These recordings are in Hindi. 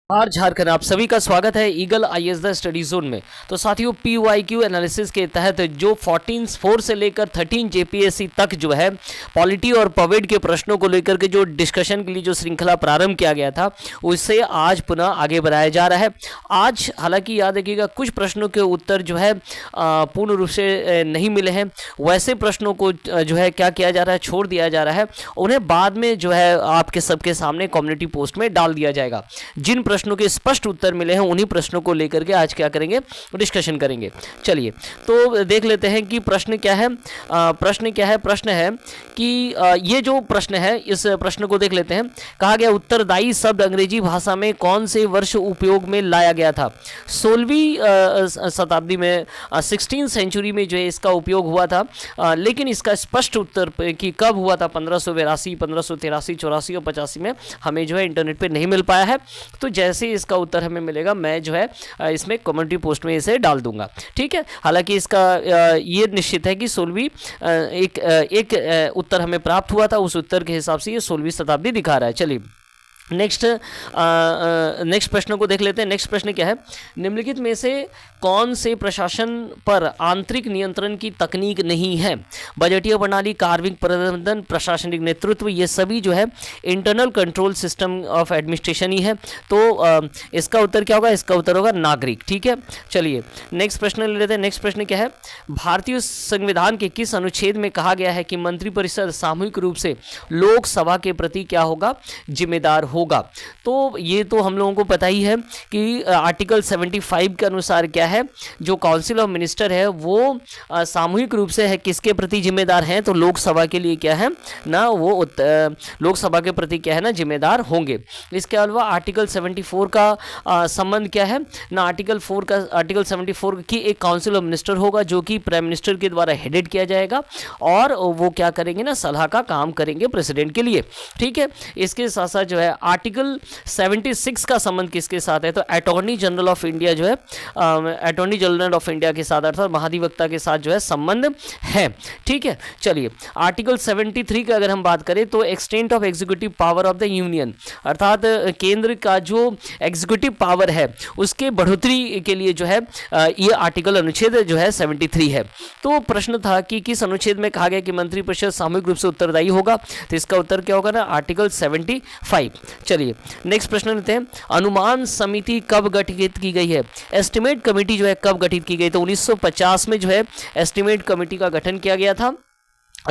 आर झारखंड, आप सभी का स्वागत है eagle IAS the study zone में। तो साथियों, पीवाईक्यू एनालिसिस के तहत जो 4 से लेकर 13 जेपीएससी तक जो है पॉलिटी और पवेड के प्रश्नों को लेकर के जो डिस्कशन के लिए जो श्रृंखला प्रारंभ किया गया था, उससे आज पुनः आगे बढ़ाया जा रहा है। आज हालांकि याद रखिएगा, कुछ प्रश्नों के उत्तर जो है पूर्ण रूप से नहीं मिले हैं। वैसे प्रश्नों को जो है क्या किया जा रहा है, छोड़ दिया जा रहा है। उन्हें बाद में जो है आपके सबके सामने कम्युनिटी पोस्ट में डाल दिया जाएगा। जिन प्रश्नों के स्पष्ट उत्तर मिले हैं, उन्हीं प्रश्नों को लेकर के आज क्या करेंगे, डिस्कशन करेंगे। चलिए तो देख लेते हैं कि प्रश्न क्या है। प्रश्न है कि ये जो प्रश्न है, इस प्रश्न को देख लेते हैं। कहा गया, उत्तरदायी शब्द अंग्रेजी भाषा में कौन से वर्ष उपयोग में लाया गया था? 16वीं शताब्दी में, 16th सेंचुरी में जो है इसका उपयोग हुआ था। लेकिन इसका स्पष्ट उत्तर कि कब हुआ था, 1582, 1583, 84 और 85 में, हमें जो है इंटरनेट पे नहीं मिल पाया है। तो जैसे इसका उत्तर हमें मिलेगा, मैं जो है इसमें कम्युनिटी पोस्ट में इसे डाल दूंगा। ठीक है, हालांकि इसका ये निश्चित है कि 16वीं एक उत्तर हमें प्राप्त हुआ था। उस उत्तर के हिसाब से ये 16वीं शताब्दी दिखा रहा है। चलिए नेक्स्ट प्रश्न को देख लेते हैं। नेक्स्ट प्रश्न क्या है? निम्नलिखित में से कौन से प्रशासन पर आंतरिक नियंत्रण की तकनीक नहीं है? बजटीय प्रणाली, कार्मिक प्रबंधन, प्रशासनिक नेतृत्व, ये सभी जो है internal control system of administration ही है। तो इसका उत्तर क्या होगा? इसका उत्तर होगा नागरिक। ठीक है, चलिए नेक्स्ट प्रश्न ले लेते हैं। नेक्स्ट प्रश्न क्या है? भारतीय संविधान के किस अनुच्छेद में कहा गया है कि मंत्रिपरिषद सामूहिक रूप से लोकसभा के प्रति क्या होगा? जिम्मेदार होगा। तो ये तो हम लोगों को पता ही है कि आर्टिकल 75 के अनुसार क्या है, जो काउंसिल ऑफ मिनिस्टर है वो सामूहिक रूप से है किसके प्रति जिम्मेदार हैं? तो लोकसभा के लिए क्या है ना, वो लोकसभा के प्रति क्या है ना, जिम्मेदार होंगे। इसके अलावा आर्टिकल 74 का संबंध क्या है ना, आर्टिकल 74 की एक काउंसिल ऑफ मिनिस्टर होगा जो कि प्राइम मिनिस्टर के द्वारा हेडेड किया जाएगा, और वो क्या करेंगे ना, सलाह का काम करेंगे प्रेसिडेंट के लिए। ठीक है, इसके साथ साथ जो है आर्टिकल 76 का संबंध किसके साथ है? तो अटॉर्नी जनरल ऑफ इंडिया जो है, अटॉर्नी जनरल ऑफ इंडिया के साथ, अर्थात महाधिवक्ता के साथ जो है संबंध है। ठीक है, चलिए आर्टिकल 73 का अगर हम बात करें तो extent of executive power of the union, अर्थात केंद्र का जो एग्जीक्यूटिव पावर है उसके बढ़ोतरी के लिए जो है ये आर्टिकल अनुच्छेद जो है 73 है। तो प्रश्न था कि किस अनुच्छेद में कहा गया कि मंत्रिपरिषद सामूहिक रूप से उत्तरदायी होगा? तो इसका उत्तर क्या होगा ना, आर्टिकल 75। चलिए नेक्स्ट प्रश्न लेते हैं। अनुमान समिति कब गठित की गई है? एस्टिमेट कमेटी जो है कब गठित की गई? तो 1950 में जो है एस्टिमेट कमेटी का गठन किया गया था।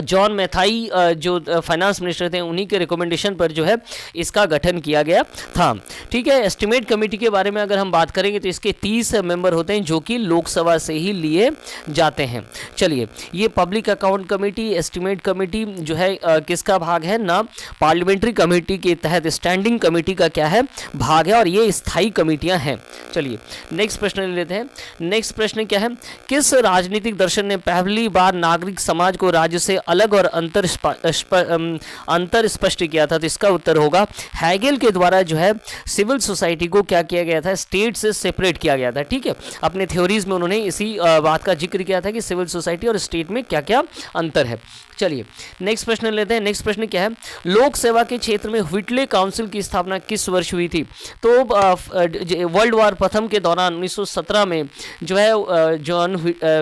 जॉन मैथाई जो फाइनेंस मिनिस्टर थे, उन्हीं के रिकमेंडेशन पर जो है इसका गठन किया गया था। ठीक है, एस्टिमेट कमेटी के बारे में अगर हम बात करेंगे तो इसके 30 मेंबर होते हैं जो कि लोकसभा से ही लिए जाते हैं। चलिए, ये public account committee, estimate committee जो है किसका भाग है ना, पार्लियामेंट्री कमेटी के तहत स्टैंडिंग कमेटी का क्या है, भाग है, और ये स्थायी कमेटियां हैं। चलिए नेक्स्ट प्रश्न ले लेते हैं। नेक्स्ट प्रश्न क्या है? किस राजनीतिक दर्शन ने पहली बार नागरिक समाज को राज्य से अलग और अंतर स्पष्ट किया था? तो इसका उत्तर होगा हेगेल के द्वारा जो है सिविल सोसाइटी को क्या किया गया था, स्टेट से सेपरेट किया गया था। ठीक है, अपने थ्योरीज में उन्होंने इसी बात का जिक्र किया था कि सिविल सोसाइटी और स्टेट में क्या क्या अंतर है। चलिए नेक्स्ट प्रश्न लेते हैं। नेक्स्ट प्रश्न क्या है? लोक सेवा के क्षेत्र में व्हिटले काउंसिल की स्थापना किस वर्ष हुई थी? तो वर्ल्ड वार प्रथम के दौरान 1917 में जो है जॉन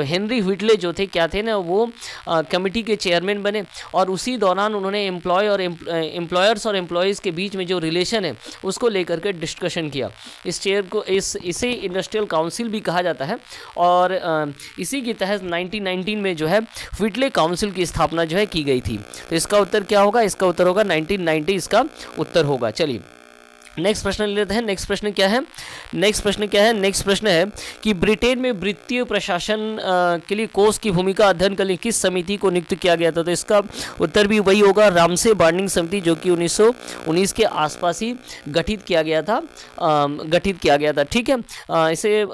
हेनरी व्हिटले जो थे, क्या थे ना, वो कमेटी के चेयरमैन बने, और उसी दौरान उन्होंने एम्प्लॉयर्स और एम्प्लॉयज़ के बीच में जो रिलेशन है उसको लेकर के डिस्कशन किया। इस चेयर को इसे इंडस्ट्रियल काउंसिल भी कहा जाता है, और इसी के तहत 1919 में जो है व्हिटले काउंसिल की स्थापना जो है की गई थी। तो इसका उत्तर क्या होगा? इसका उत्तर होगा 1990, इसका उत्तर होगा। चलिए नेक्स्ट प्रश्न ले लेते हैं। नेक्स्ट प्रश्न क्या है? नेक्स्ट प्रश्न है कि ब्रिटेन में वित्तीय प्रशासन के लिए कोष की भूमिका अध्ययन के लिए किस समिति को नियुक्त किया गया था? तो इसका उत्तर भी वही होगा, रामसे बर्निंग समिति, जो कि 1919 के आसपास ही गठित किया गया था। ठीक है, इसे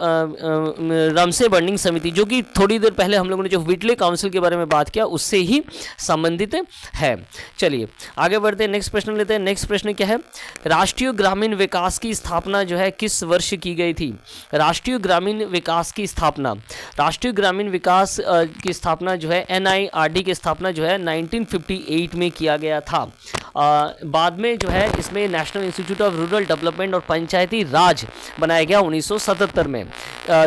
रामसे बर्निंग समिति, जो कि थोड़ी देर पहले हम लोगों ने जो व्हिटले काउंसिल के बारे में बात किया उससे ही संबंधित है। चलिए आगे बढ़ते हैं, नेक्स्ट प्रश्न लेते हैं। नेक्स्ट प्रश्न क्या है? राष्ट्रीय ग्रामीण विकास की स्थापना जो है किस वर्ष की गई थी? राष्ट्रीय ग्रामीण विकास की स्थापना, राष्ट्रीय ग्रामीण विकास की स्थापना जो है NIRD की स्थापना जो है 1958 में किया गया था। बाद में जो है इसमें national institute of rural development और पंचायती राज बनाया गया 1977 में।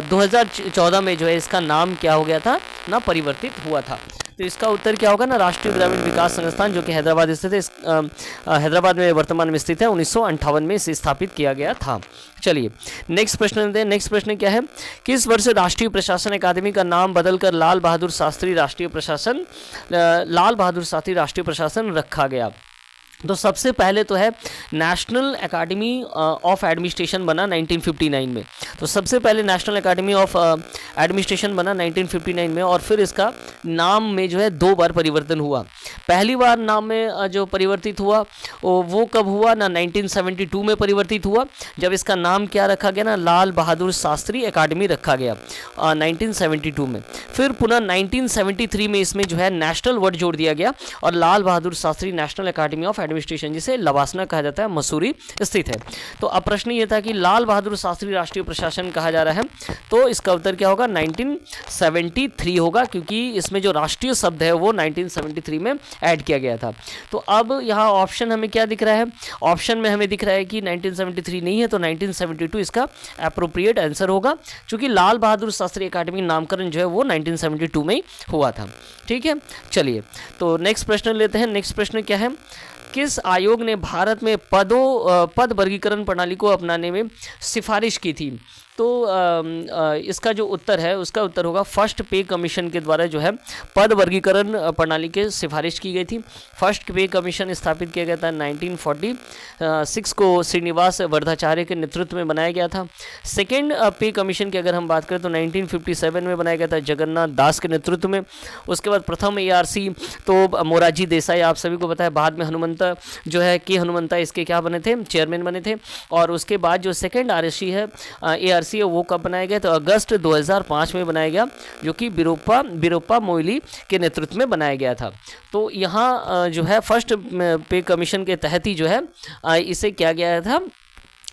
2014 में जो है इसका नाम क्या हो गया था ना, परिवर्तित हुआ था। तो इसका उत्तर क्या होगा ना, राष्ट्रीय ग्रामीण विकास संस्थान जो कि हैदराबाद स्थित है, हैदराबाद में वर्तमान में स्थित है, 1958 में इसे स्थापित किया गया था। चलिए नेक्स्ट प्रश्न लेते हैं। नेक्स्ट प्रश्न क्या है? किस वर्ष राष्ट्रीय प्रशासन अकादमी का नाम बदलकर लाल बहादुर शास्त्री राष्ट्रीय प्रशासन रखा गया? तो सबसे पहले तो है नेशनल एकेडमी ऑफ एडमिनिस्ट्रेशन बना 1959 में। तो सबसे पहले नेशनल एकेडमी ऑफ एडमिनिस्ट्रेशन बना 1959 में, और फिर इसका नाम में जो है 2 बार परिवर्तन हुआ। पहली बार नाम में जो परिवर्तित हुआ वो कब हुआ ना, 1972 में परिवर्तित हुआ, जब इसका नाम क्या रखा गया ना, लाल बहादुर शास्त्री एकेडमी रखा गया 1972 में। फिर पुनः 1973 में इसमें जो है नेशनल वर्ड जोड़ दिया गया और Lal Bahadur Shastri national academy of administration, जिसे लवासना कहा जाता है, मसूरी स्थित है। तो अब प्रश्न ये था कि लाल बहादुर शास्त्री राष्ट्रीय प्रशासन कहा जा रहा है, तो इसका उत्तर क्या होगा? 1973 होगा, क्योंकि इसमें जो राष्ट्रीय शब्द है वो 1973 में ऐड किया गया था। तो अब यहाँ ऑप्शन हमें क्या दिख रहा है? ऑप्शन में हमें दिख रहा है कि 1973 नहीं है, तो 1972 इसका एप्रोप्रिएट आंसर होगा, क्योंकि लाल बहादुर शास्त्री एकेडमी नामकरण जो है वो 1972 में ही हुआ था। ठीक है, चलिए तो नेक्स्ट प्रश्न लेते हैं। नेक्स्ट प्रश्न क्या है? किस आयोग ने भारत में पद वर्गीकरण प्रणाली को अपनाने में सिफारिश की थी? तो इसका जो उत्तर है उसका उत्तर होगा फर्स्ट पे कमीशन के द्वारा जो है पद वर्गीकरण प्रणाली के सिफारिश की गई थी। फर्स्ट पे कमीशन स्थापित किया गया था 1946 को श्रीनिवास वर्धाचार्य के नेतृत्व में बनाया गया था। सेकेंड पे कमीशन की अगर हम बात करें तो 1957 में बनाया गया था जगन्नाथ दास के नेतृत्व में। उसके बाद प्रथम ARC तो मोरारजी देसाई, आप सभी को पता है, बाद में हनुमंता जो है के हनुमंता इसके क्या बने थे? चेयरमैन बने थे। और उसके बाद जो सेकेंड RSC है ARC वो कब बनाया गया? तो अगस्त 2005 में बनाया गया, जो कि बिरोप्पा मोइली के नेतृत्व में बनाया गया था। तो यहाँ जो है फर्स्ट पे कमीशन के तहत ही जो है इसे क्या गया था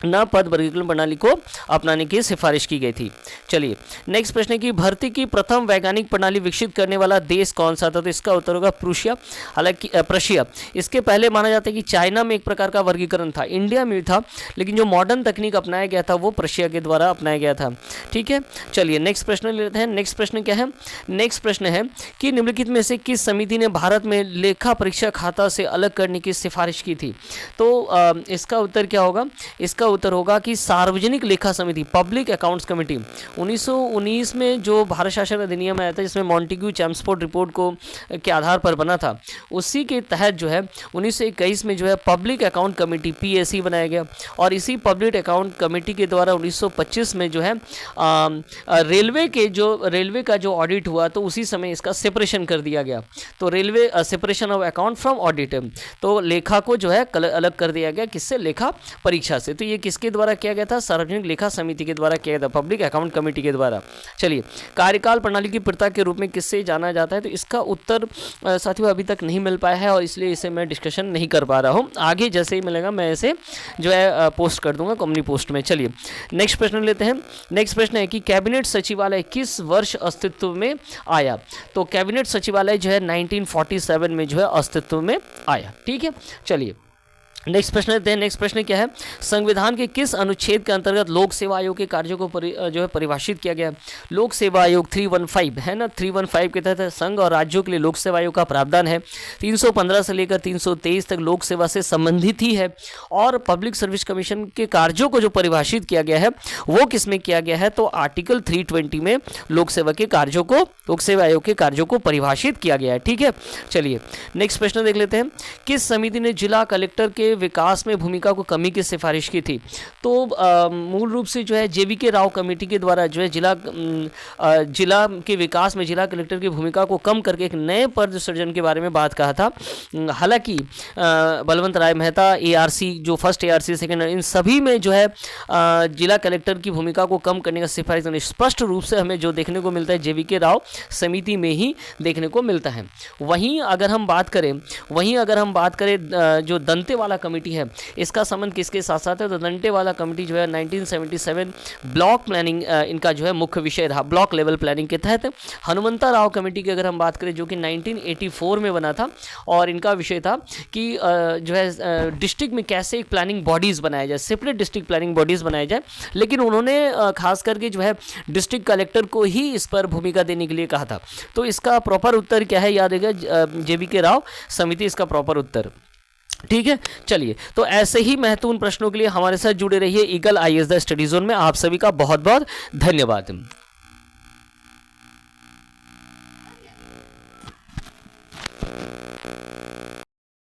ना, पद वर्गीकरण प्रणाली को अपनाने की सिफारिश की गई थी। चलिए नेक्स्ट प्रश्न है कि भर्ती की प्रथम वैज्ञानिक प्रणाली विकसित करने वाला देश कौन सा था? तो इसका उत्तर होगा प्रूशिया। हालांकि प्रशिया, इसके पहले माना जाता है कि चाइना में एक प्रकार का वर्गीकरण था, इंडिया में भी था, लेकिन जो मॉडर्न तकनीक अपनाया गया था वो प्रशिया के द्वारा अपनाया गया था। ठीक है, चलिए नेक्स्ट प्रश्न लेते हैं। नेक्स्ट प्रश्न क्या है? नेक्स्ट प्रश्न है कि निम्नलिखित में से किस समिति ने भारत में लेखा परीक्षा खाता से अलग करने की सिफारिश की थी? तो इसका उत्तर क्या होगा? इसका उत्तर होगा कि सार्वजनिक लेखा समिति, पब्लिक अकाउंट्स कमेटी। 1919 में जो भारत शासन अधिनियम आया था, जिसमें मॉन्टेग्यू चैम्सफोर्ड रिपोर्ट को के आधार पर बना था, उसी के तहत जो है 1921 में जो है पब्लिक अकाउंट कमेटी PAC बनाया गया। और इसी पब्लिक अकाउंट कमेटी के द्वारा 1925 में जो है रेलवे का जो ऑडिट हुआ, तो उसी समय इसका सेपरेशन कर दिया गया। तो railway separation of account from audit, तो लेखा को जो है अलग कर दिया गया, किससे? लेखा परीक्षा से। तो ये किसके द्वारा किया गया था? सार्वजनिक लेखा समिति के द्वारा किया गया था, पब्लिक अकाउंट कमेटी के द्वारा। चलिए, कार्यकाल प्रणाली की पिता के रूप में किससे जाना जाता है? तो इसका उत्तर साथियों अभी तक नहीं मिल पाया है, और इसलिए इसे मैं डिस्कशन नहीं कर पा रहा हूँ। आगे जैसे ही मिलेगा मैं इसे जो है पोस्ट कर दूंगा कम्युनिटी पोस्ट में। चलिए नेक्स्ट प्रश्न लेते हैं। नेक्स्ट प्रश्न है कि कैबिनेट सचिवालय किस वर्ष अस्तित्व में आया? तो कैबिनेट सचिवालय जो है 1947 में जो है अस्तित्व में आया। ठीक है, चलिए नेक्स्ट प्रश्न लेते हैं। नेक्स्ट प्रश्न क्या है? संविधान के किस अनुच्छेद के अंतर्गत लोक सेवा आयोग के कार्यों को जो है परिभाषित किया गया है? लोक सेवा आयोग 315 है ना, 315 के तहत संघ और राज्यों के लिए लोक सेवा आयोग का प्रावधान है। 315 से लेकर 323 तक लोक सेवा से संबंधित ही है। और पब्लिक सर्विस कमीशन के कार्यों को जो परिभाषित किया गया है वो किस में किया गया है? तो आर्टिकल 320 में लोक सेवा आयोग के कार्यों को परिभाषित किया गया है। ठीक है, चलिए नेक्स्ट प्रश्न देख लेते हैं। किस समिति ने जिला कलेक्टर के विकास में भूमिका को कमी की सिफारिश की थी? तो मूल रूप से जो है JVK राव कमेटी के द्वारा जो है जिला के विकास में जिला कलेक्टर की भूमिका को कम करके एक नए पद सृजन के बारे में बात कहा था। हालांकि बलवंत राय मेहता, ARC जो फर्स्ट ARC सेकेंड, इन सभी में जो है जिला कलेक्टर की भूमिका को कम करने का सिफारिश स्पष्ट रूप से हमें जो देखने को मिलता है JVK राव समिति में ही देखने को मिलता है। वहीं अगर हम बात करें जो दंतेवाड़ा कमेटी है, इसका संबंध किसके साथ साथ है? तो दंतेवाड़ा कमेटी जो है 1977 ब्लॉक प्लानिंग इनका जो है मुख्य विषय रहा, ब्लॉक लेवल प्लानिंग के तहत। हनुमंता राव कमेटी की अगर हम बात करें जो कि 1984 में बना था, और इनका विषय था कि जो है डिस्ट्रिक्ट में कैसे एक प्लानिंग बॉडीज़ बनाया जाए, सेपरेट डिस्ट्रिक्ट प्लानिंग बॉडीज़ बनाया जाए। लेकिन उन्होंने खास करके जो है डिस्ट्रिक्ट कलेक्टर को ही इस पर भूमिका देने के लिए कहा था। तो इसका प्रॉपर उत्तर क्या है? याद रखिएगा, JBK राव समिति इसका प्रॉपर उत्तर। ठीक है, चलिए, तो ऐसे ही महत्वपूर्ण प्रश्नों के लिए हमारे साथ जुड़े रहिए eagle IAS the study zone में। आप सभी का बहुत बहुत धन्यवाद।